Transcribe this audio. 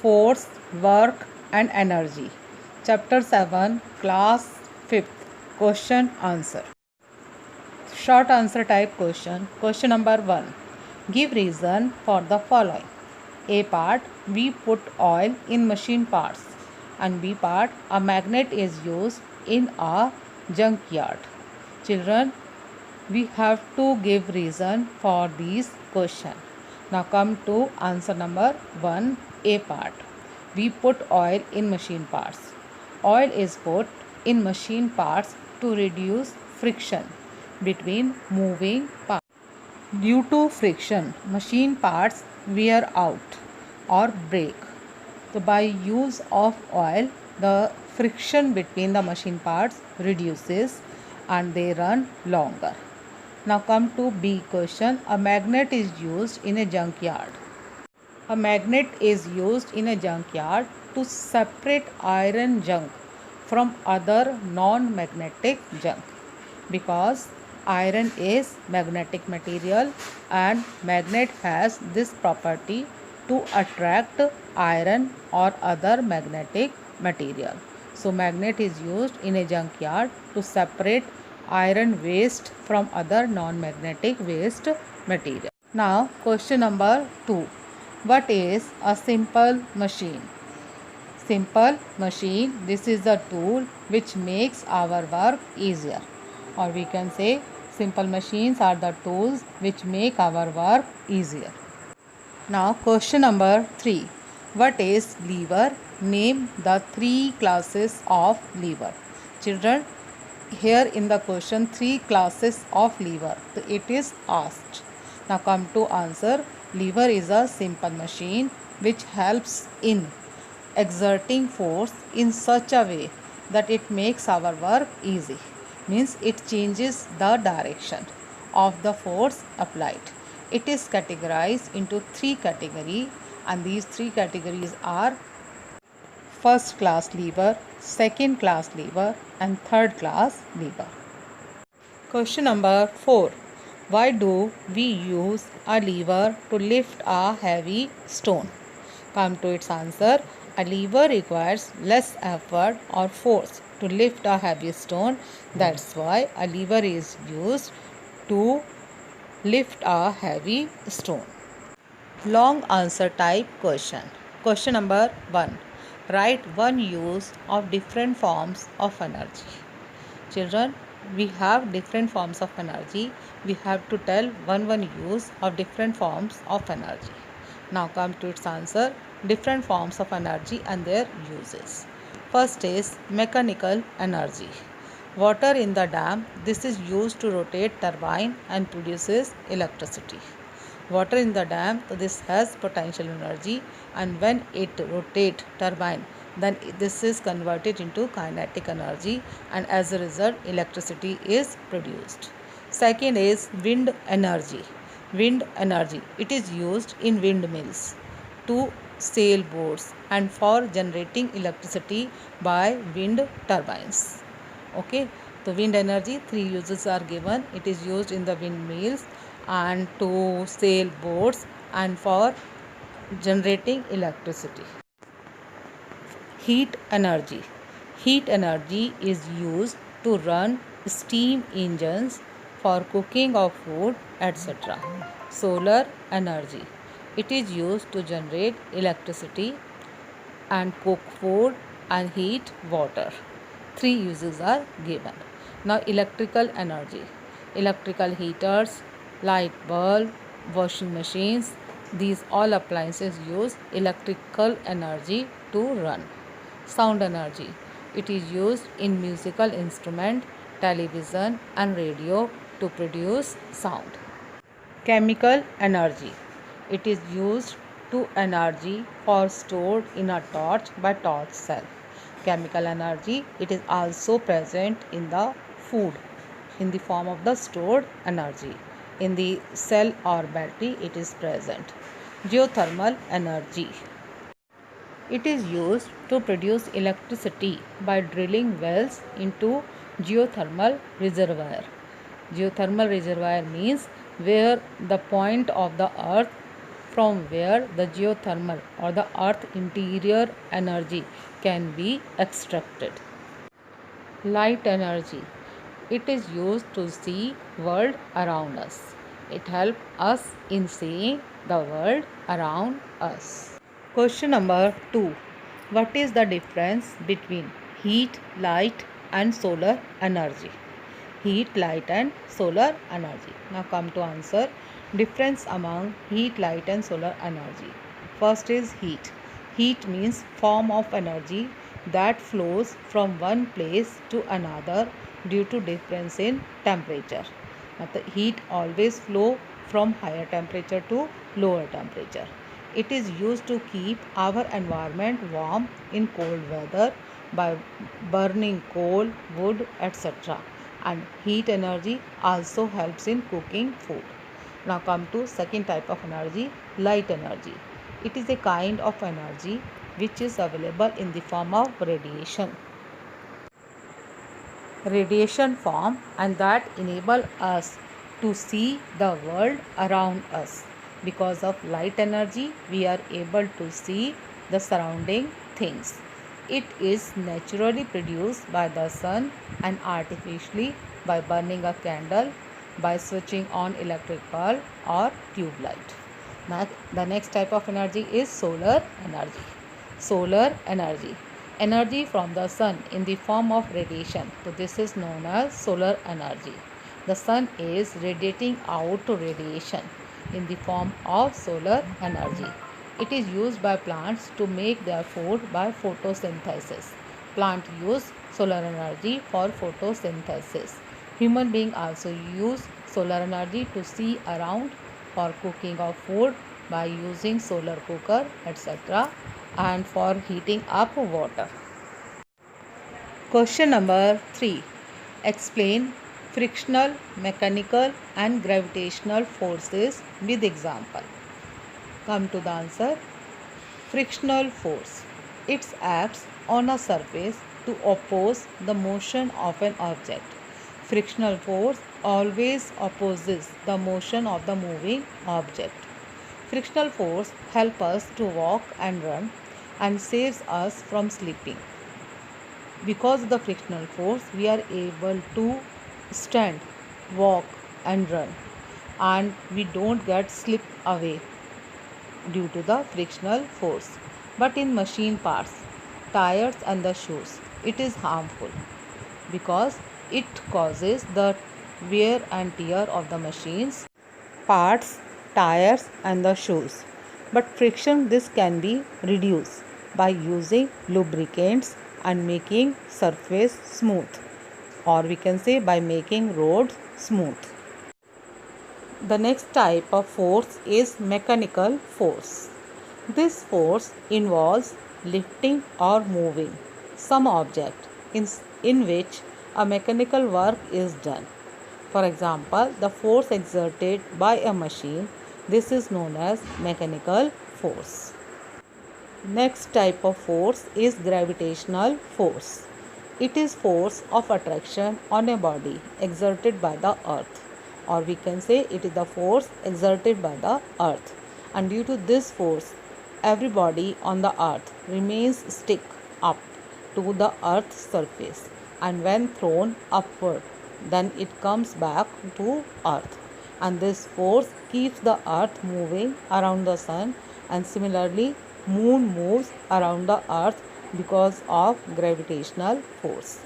force, work and energy. Chapter 7, Class 5th. Question answer. Short answer type question. Question number 1. Give reason for the following. A part, we put oil in machine parts, and B part, a magnet is used in a junkyard. Children, we have to give reason for these question. Now come to answer number 1, A part. We put oil in machine parts. Oil is put in machine parts to reduce friction between moving parts. Due to friction, machine parts wear out or break. So by use of oil, the friction between the machine parts reduces and they run longer. Now come to B question. A magnet is used in a junkyard. A magnet is used in a junkyard to separate iron junk from other non-magnetic junk, because iron is magnetic material and magnet has this property to attract iron or other magnetic material. So magnet is used in a junkyard to separate iron waste from other non-magnetic waste material. Now question number 2. What is a simple machine? Simple machine, this is the tool which makes our work easier, or we can say simple machines are the tools which make our work easier. Now question number 3. What is lever? Name the 3 classes of lever. Children, here in the question 3 classes of lever it is asked. Now come to answer. Lever is a simple machine which helps in exerting force in such a way that it makes our work easy. Means it changes the direction of the force applied. It is categorized into 3 categories, and these 3 categories are first class lever, second class lever and third class lever. Question number 4. Why do we use a lever to lift a heavy stone? Come to its answer. A lever requires less effort or force to lift a heavy stone. That's why a lever is used to lift a heavy stone. Long answer type question. Question number 1. Write one use of different forms of energy. Children, we have different forms of energy. We have to tell one use of different forms of energy. Now come to its answer. Different forms of energy and their uses. First is mechanical energy. Water in the dam, this is used to rotate turbine and produces electricity. Water in the dam, so this has potential energy, and when it rotates turbine, then this is converted into kinetic energy, and as a result electricity is produced. Second is wind energy. Wind energy, it is used in windmills, to sailboats and for generating electricity by wind turbines. Okay, so wind energy 3 uses are given. It is used in the windmills and to sailboats and for generating electricity. Heat energy. Heat energy is used to run steam engines for cooking of food, etc. Solar energy. It is used to generate electricity and cook food and heat water. 3 uses are given. Now electrical energy. Electrical heaters, light bulb, washing machines, these all appliances use electrical energy to run. Sound energy. It is used in musical instrument, television and radio to produce sound. Chemical energy. It is used to energy for stored in a torch by torch cell. Chemical energy, it is also present in the food in the form of the stored energy. In the cell or battery it is present. Geothermal energy. It is used to produce electricity by drilling wells into geothermal reservoir. Geothermal reservoir means where the point of the earth from where the geothermal or the earth interior energy can be extracted. Light energy. It is used to see world around us. It helps us in seeing the world around us. Question number 2. What is the difference between heat, light and solar energy? Heat, light and solar energy. Now come to answer. Difference among heat, light and solar energy. First is heat. Heat means form of energy that flows from one place to another due to difference in temperature. Now the heat always flow from higher temperature to lower temperature. It is used to keep our environment warm in cold weather by burning coal, wood, etc. And heat energy also helps in cooking food. Now come to second type of energy, light energy. It is a kind of energy which is available in the form of radiation form, and that enable us to see the world around us. Because of light energy we are able to see the surrounding things. It is naturally produced by the sun and artificially by burning a candle, by switching on electric bulb or tube light. Now, the next type of energy is solar energy. Solar energy. Energy from the sun in the form of radiation. So this is known as solar energy. The sun is radiating out radiation in the form of solar energy. It is used by plants to make their food by photosynthesis. Plant use solar energy for photosynthesis. Human being also use solar energy to see around for cooking of food by using solar cooker, etc., and for heating up water. Question number 3. Explain frictional, mechanical and gravitational forces with example. Come to the answer. Frictional force. It acts on a surface to oppose the motion of an object. Frictional force always opposes the motion of the moving object. Frictional force helps us to walk and run and saves us from sleeping. Because of the frictional force, we are able to stand, walk and run, and we don't get slipped away due to the frictional force. But in machine parts, tires and the shoes, it is harmful because it causes the wear and tear of the machines parts, tires and the shoes. But friction, this can be reduced by using lubricants and making surface smooth, or we can say by making roads smooth. The next type of force is mechanical force. This force involves lifting or moving some object in which a mechanical work is done. For example, the force exerted by a machine, this is known as mechanical force. Next type of force is gravitational force. It is force of attraction on a body exerted by the earth, or we can say it is the force exerted by the earth. And due to this force, everybody on the earth remains stick up to the earth's surface, and when thrown upward, then it comes back to earth, and this force keeps the earth moving around the sun, and similarly moon moves around the earth because of gravitational force.